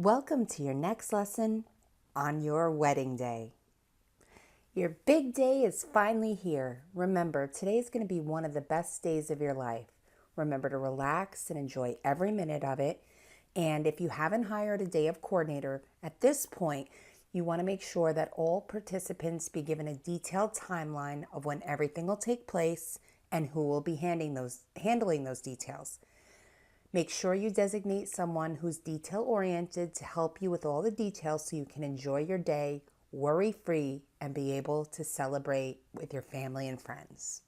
Welcome to your next lesson on your wedding day. Your big day is finally here. Remember, today is going to be one of the best days of your life. Remember to relax and enjoy every minute of it. And if you haven't hired a day of coordinator, at this point, you want to make sure that all participants be given a detailed timeline of when everything will take place and who will be handling those details. Make sure you designate someone who's detail-oriented to help you with all the details so you can enjoy your day worry-free and be able to celebrate with your family and friends.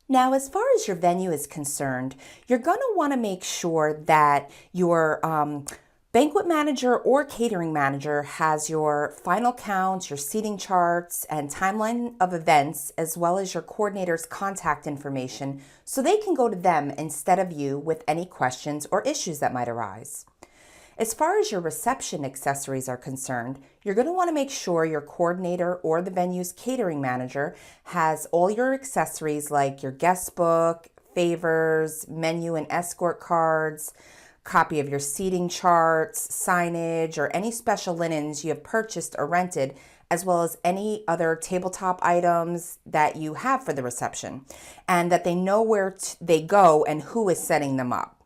Now, as far as your venue is concerned, you're going to want to make sure that your banquet manager or catering manager has your final counts, your seating charts, and timeline of events, as well as your coordinator's contact information, so they can go to them instead of you with any questions or issues that might arise. As far as your reception accessories are concerned, you're going to want to make sure your coordinator or the venue's catering manager has all your accessories like your guest book, favors, menu and escort cards, copy of your seating charts, signage, or any special linens you have purchased or rented, as well as any other tabletop items that you have for the reception, and that they know where they go and who is setting them up.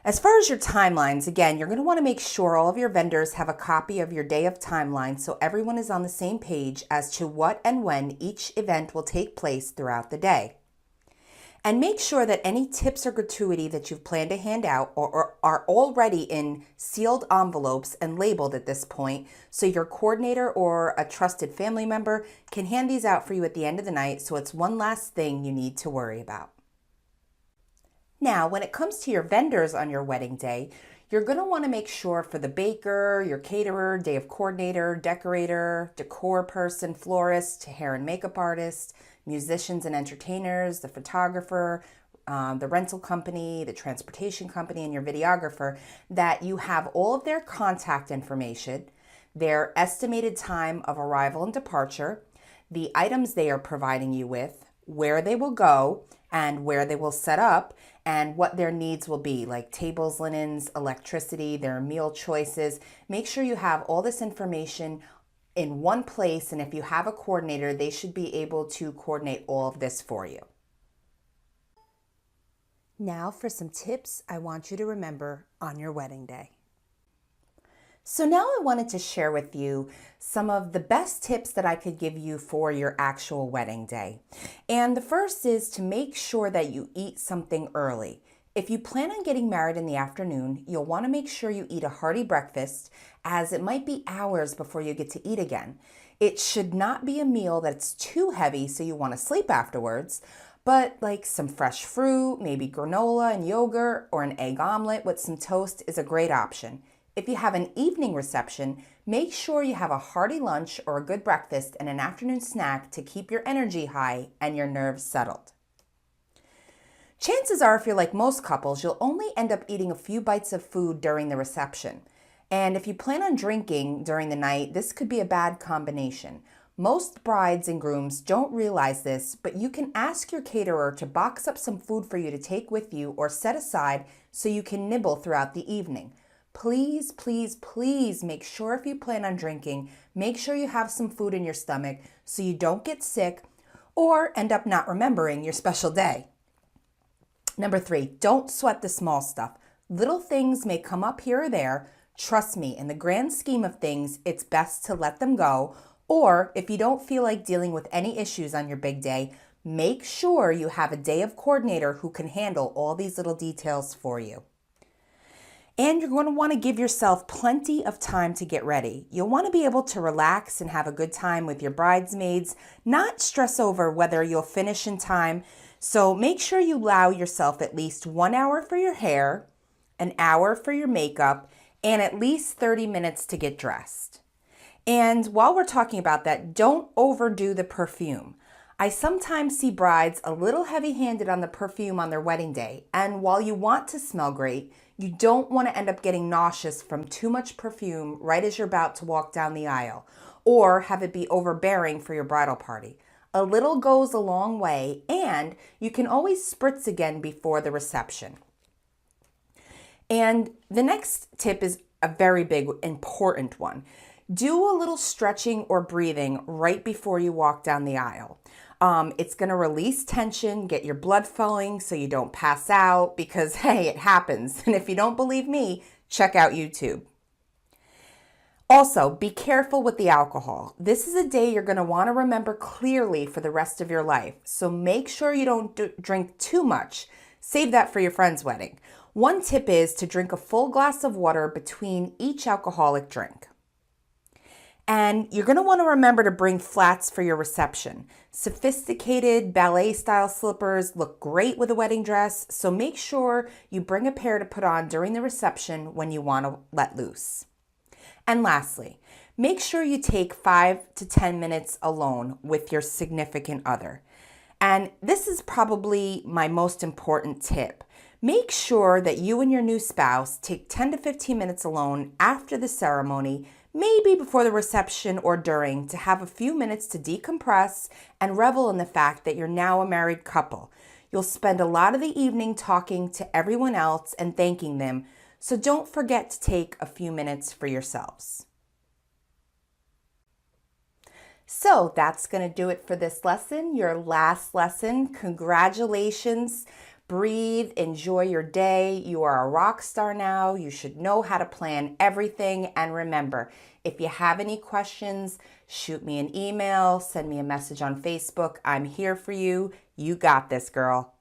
As far as your timelines, again, you're going to want to make sure all of your vendors have a copy of your day of timeline so everyone is on the same page as to what and when each event will take place throughout the day. And make sure that any tips or gratuity that you've planned to hand out are already in sealed envelopes and labeled at this point, so your coordinator or a trusted family member can hand these out for you at the end of the night, so it's one last thing you need to worry about. Now, when it comes to your vendors on your wedding day, you're going to want to make sure for the baker, your caterer, day of coordinator, decorator, decor person, florist, hair and makeup artist, musicians and entertainers, the photographer, the rental company, the transportation company, and your videographer, that you have all of their contact information, their estimated time of arrival and departure, the items they are providing you with, where they will go, and where they will set up, and what their needs will be, like tables, linens, electricity, their meal choices. Make sure you have all this information in one place, and if you have a coordinator, they should be able to coordinate all of this for you. Now for some tips I want you to remember on your wedding day. So now I wanted to share with you some of the best tips that I could give you for your actual wedding day. And the first is to make sure that you eat something early. If you plan on getting married in the afternoon, you'll want to make sure you eat a hearty breakfast, as it might be hours before you get to eat again. It should not be a meal that's too heavy so you want to sleep afterwards, but like some fresh fruit, maybe granola and yogurt, or an egg omelet with some toast is a great option. If you have an evening reception, make sure you have a hearty lunch or a good breakfast and an afternoon snack to keep your energy high and your nerves settled. Chances are, if you're like most couples, you'll only end up eating a few bites of food during the reception. And if you plan on drinking during the night, this could be a bad combination. Most brides and grooms don't realize this, but you can ask your caterer to box up some food for you to take with you or set aside so you can nibble throughout the evening. Please, please, please make sure if you plan on drinking, make sure you have some food in your stomach so you don't get sick or end up not remembering your special day. Number 3, don't sweat the small stuff. Little things may come up here or there. Trust me, in the grand scheme of things, it's best to let them go. Or if you don't feel like dealing with any issues on your big day, make sure you have a day of coordinator who can handle all these little details for you. And you're going to want to give yourself plenty of time to get ready. You'll want to be able to relax and have a good time with your bridesmaids, not stress over whether you'll finish in time. So make sure you allow yourself at least 1 hour for your hair, an hour for your makeup, and at least 30 minutes to get dressed. And while we're talking about that, don't overdo the perfume. I sometimes see brides a little heavy-handed on the perfume on their wedding day. And while you want to smell great, you don't want to end up getting nauseous from too much perfume right as you're about to walk down the aisle, or have it be overbearing for your bridal party. A little goes a long way, and you can always spritz again before the reception. And the next tip is a very big, important one. Do a little stretching or breathing right before you walk down the aisle. It's going to release tension, get your blood flowing so you don't pass out because, hey, it happens. And if you don't believe me, check out YouTube. Also, be careful with the alcohol. This is a day you're going to want to remember clearly for the rest of your life. So make sure you don't drink too much. Save that for your friend's wedding. One tip is to drink a full glass of water between each alcoholic drink. And you're going to want to remember to bring flats for your reception. Sophisticated ballet-style slippers look great with a wedding dress, so make sure you bring a pair to put on during the reception when you want to let loose. And lastly, make sure you take 5 to 10 minutes alone with your significant other. And this is probably my most important tip. Make sure that you and your new spouse take 10 to 15 minutes alone after the ceremony, maybe before the reception or during, to have a few minutes to decompress and revel in the fact that you're now a married couple. You'll spend a lot of the evening talking to everyone else and thanking them, so don't forget to take a few minutes for yourselves. So that's going to do it for this lesson, your last lesson. Congratulations. Breathe, enjoy your day. You are a rock star now. You should know how to plan everything. And remember, if you have any questions, shoot me an email, send me a message on Facebook. I'm here for you. You got this, girl.